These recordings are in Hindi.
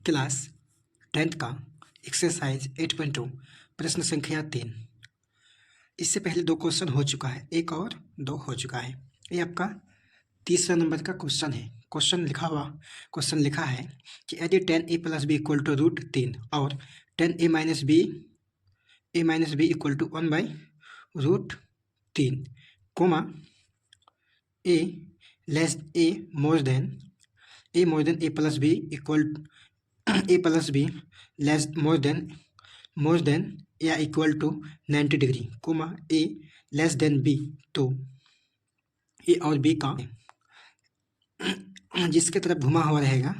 क्लास 10th का एक्सरसाइज 8.2 प्रश्न संख्या 3। इससे पहले 2 क्वेश्चन हो चुका है, 1 और 2 हो चुका है। ये आपका तीसरा नंबर का क्वेश्चन है। क्वेश्चन लिखा है कि यदि 10a + b = √3 और 10a - b = 1/√3, a more than a + b more than या इक्वल टू 90 डिग्री, a लेस देन b, तो a और b का जिसके तरफ घुमा हुआ रहेगा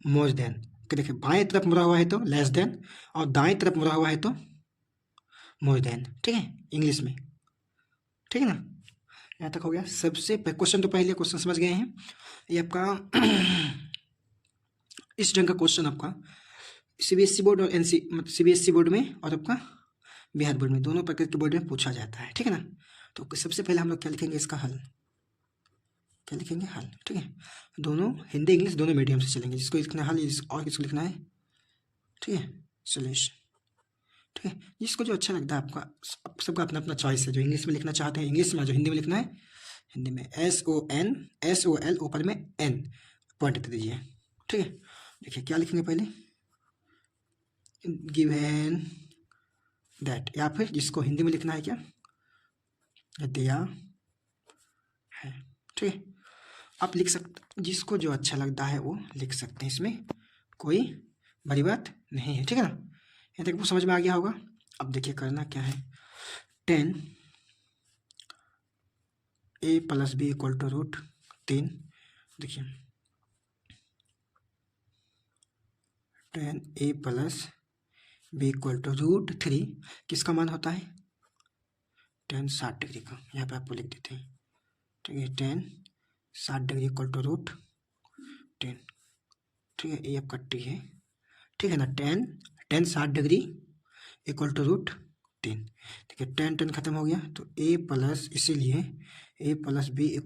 मोर देन, देखिए बाएं तरफ मुड़ा हुआ है तो लेस देन और दाएं तरफ मुड़ा हुआ है तो मोर देन। ठीक है, इंग्लिश में। ठीक है ना, यहाँ तक हो गया। सबसे क्वेश्चन तो पहले क्वेश्चन समझ गए हैं। ये आपका इस ढंग का क्वेश्चन आपका सीबीएसई बोर्ड और सीबीएसई बोर्ड में और आपका बिहार बोर्ड में, दोनों प्रकार के बोर्ड में पूछा जाता है। ठीक है ना, तो सबसे पहले हम लोग क्या लिखेंगे, इसका हल क्या लिखेंगे, हल। ठीक है, दोनों हिंदी इंग्लिश दोनों मीडियम से चलेंगे, जिसको लिखना है हल और किसको लिखना है, ठीक है, सोल्यूशन। ठीक है, जिसको जो अच्छा लगता है आपका, सबका अपना अपना चॉइस है। जो इंग्लिश में लिखना चाहते हैं इंग्लिश में, जो हिंदी में लिखना है हिंदी में। SOL ऊपर में N पॉइंट दे दीजिए। ठीक है, देखिए क्या लिखेंगे पहले, गिवन दैट, या फिर जिसको हिंदी में लिखना है क्या, दिया है। ठीक है, आप लिख सकते, जिसको जो अच्छा लगता है वो लिख सकते हैं, इसमें कोई बड़ी बात नहीं है। ठीक है ना, यहाँ तक वो समझ में आ गया होगा। अब देखिए करना क्या है, 10a + b = √3। देखिए 10a + b = √3 किसका मान होता है, 10 60 डिग्री का। यहाँ पे आपको लिख देते हैं। ठीक है, 10 60 डिग्री = √10। ठीक है, ये आपका टी है। ठीक है ना, 10 60 डिग्री = √10। देखिए 10 खत्म हो गया तो इसीलिए a + b =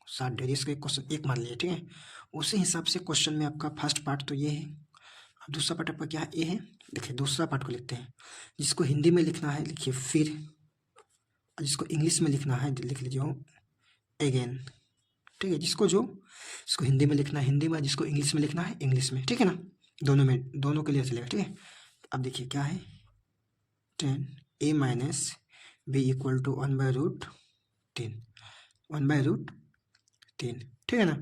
60 डिग्री। इसका क्वेश्चन 1 मान लिया। ठीक है, उसी हिसाब से क्वेश्चन में आपका फर्स्ट पार्ट तो ये है। अब दूसरा पार्ट आपका क्या है, ए है। देखिए दूसरा पार्ट को लिखते हैं, जिसको हिंदी में लिखना है लिखिए फिर, जिसको इंग्लिश में लिखना है लिख लीजिए अगेन। ठीक है, जिसको हिंदी में लिखना है हिंदी में, जिसको इंग्लिश में लिखना है इंग्लिश में। ठीक है ना, दोनों के लिए चलेगा। ठीक है, अब देखिए क्या है, 10a - b = 1/√3 1/√3। ठीक है ना,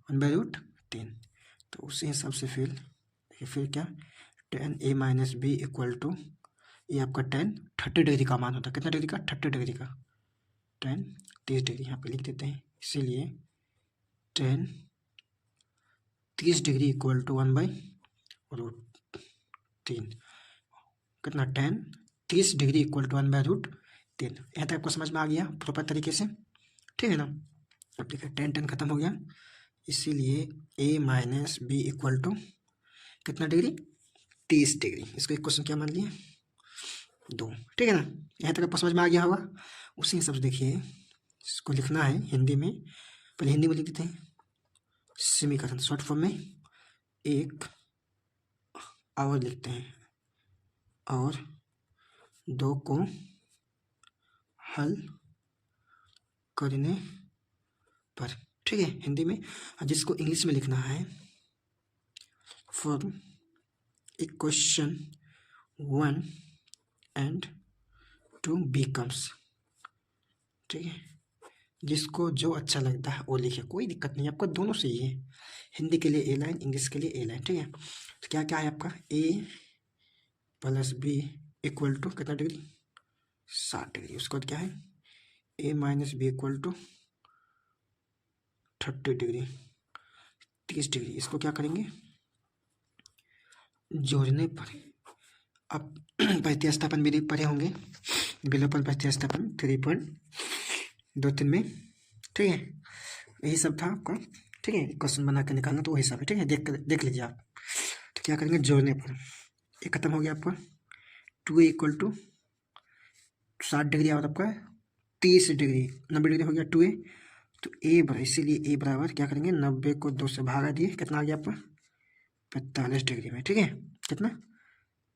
1/√3। तो उसी हिसाब से फिर क्या, 10a - b = ये आपका 30 डिग्री का मान होता है। कितना डिग्री का, 30 डिग्री का। 30 डिग्री यहाँ पे लिख देते हैं, इसीलिए 30 डिग्री = 1/√3। कितना, 30 डिग्री = 1/√3। यहाँ तक आपको समझ में आ गया प्रॉपर तरीके से। ठीक है ना, अब देखिए 10 खत्म हो गया, इसीलिए a - b = कितना डिग्री, 30 डिग्री। इसको एक क्वेश्चन क्या मान लिया, 2। ठीक है ना, यहाँ तक आपको समझ में आ गया होगा। उसी हिसाब से देखिए इसको लिखना है हिंदी में, पहले हिंदी में लिख देते हैं सेमीकलन, शॉर्ट फॉर्म में 1 और लिखते हैं, और 2 को हल करने पर। ठीक है, हिंदी में। जिसको इंग्लिश में लिखना है, फॉर इक्वेशन 1 and 2 becomes। ठीक है, जिसको जो अच्छा लगता है वो लिखे, कोई दिक्कत नहीं, आपको दोनों से ही है। हिंदी के लिए ए लाइन, इंग्लिश के लिए ए लाइन। ठीक है, तो क्या क्या है आपका, a + b = कितना डिग्री, 60 डिग्री। उसके बाद क्या है, a - b = 30 डिग्री, 30 डिग्री। इसको क्या करेंगे, जोड़ने पर। अब प्रतिस्थापन विधि पढ़े होंगे, विलोपन प्रतिस्थापन 3.23 में। ठीक है, यही सब था आपका। ठीक है, क्वेश्चन बना के निकालना तो वही सब है। ठीक है, देख लीजिए आप। तो क्या करेंगे, जोड़ने पर ये खत्म हो गया आपका, 2a = 60 डिग्री और आपका 30 डिग्री, 90 डिग्री हो गया 2a, तो इसीलिए ए बराबर क्या करेंगे, 90 को 2 से भागा दिए, कितना आ गया आपका 45 डिग्री में। ठीक है, कितना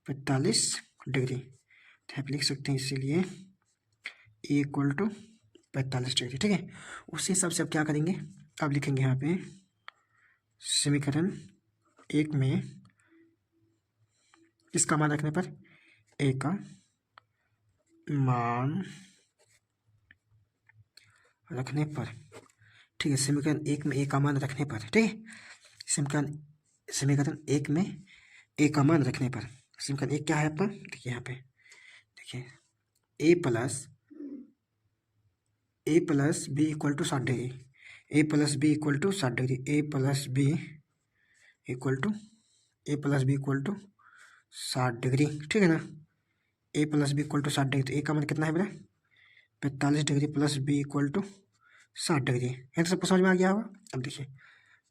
45 डिग्री। तो आप लिख सकते हैं इसीलिए ए इक्वल टू 45 डिग्री। ठीक है, उसी हिसाब से अब क्या करेंगे, अब लिखेंगे यहाँ पे समीकरण 1 में इसका मान रखने पर, ए का मान रखने पर, ठीक है, समीकरण 1 में ए का मान रखने पर, ठीक है, समीकरण 1 में ए का मान रखने पर, समीकरण 1 क्या है आपका, देखिए यहाँ पे, देखिए A plus B equal to 60 degree, A plus B equal to 60 degree, A plus B equal to 60 degree. ठीक है ना, A plus B equal to 60 degree, तो ए का मान कितना है मेरा 45 degree plus B equal to 60 degree. है तो सबको समझ में आ गया होगा। अब देखिए,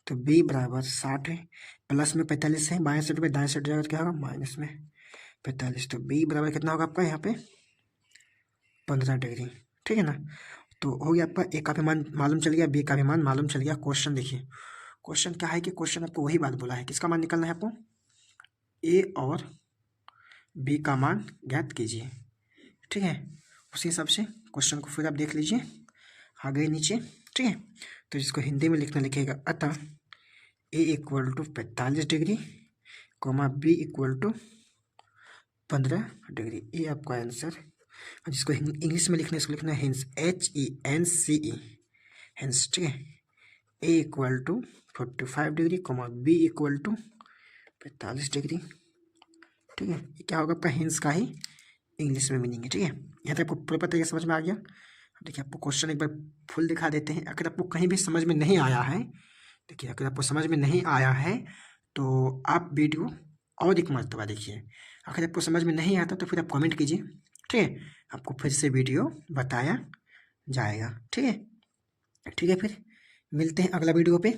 तो बी बराबर 60 है, प्लस में 45 है, बाएं साइड में दाएं साइड जाएगा तो क्या होगा माइनस में 45। तो बी बराबर कितना होगा आपका यहाँ पे 15 डिग्री। ठीक है ना, तो हो गया आपका ए का भी मान मालूम चल गया, बी का भी मान मालूम चल गया। क्वेश्चन देखिए, क्वेश्चन क्या है कि क्वेश्चन आपको वही बात बोला है, किसका मान निकालना है आपको, ए और बी का मान ज्ञात कीजिए। ठीक है, उसी हिसाब से क्वेश्चन को फिर आप देख लीजिए आगे नीचे। ठीक है, तो जिसको हिंदी में लिखना लिखेगा, अतः A equal to 45 degree comma B equal to 15 degree, ये आपका आंसर। जिसको इंग्लिश में लिखना है इसको लिखना है हेंस, HENCE हेंस। ठीक है, A equal to 45 degree comma B equal to 45 degree. ठीक है, ये क्या होगा आपका हेंस का ही इंग्लिश में मीनिंग है। ठीक है, यहाँ तक आपको पूरा तरीके समझ में आ गया। अब देखिए आपको क्वेश्चन एक बार फुल दिखा देते हैं। अगर आपको कहीं भी समझ में नहीं आया है, देखिए अगर आपको समझ में नहीं आया है तो आप वीडियो और एक मरतबा देखिए। अगर आपको समझ में नहीं आता तो फिर आप कमेंट कीजिए। ठीक है, आपको फिर से वीडियो बताया जाएगा। ठीक है, फिर मिलते हैं अगला वीडियो पे।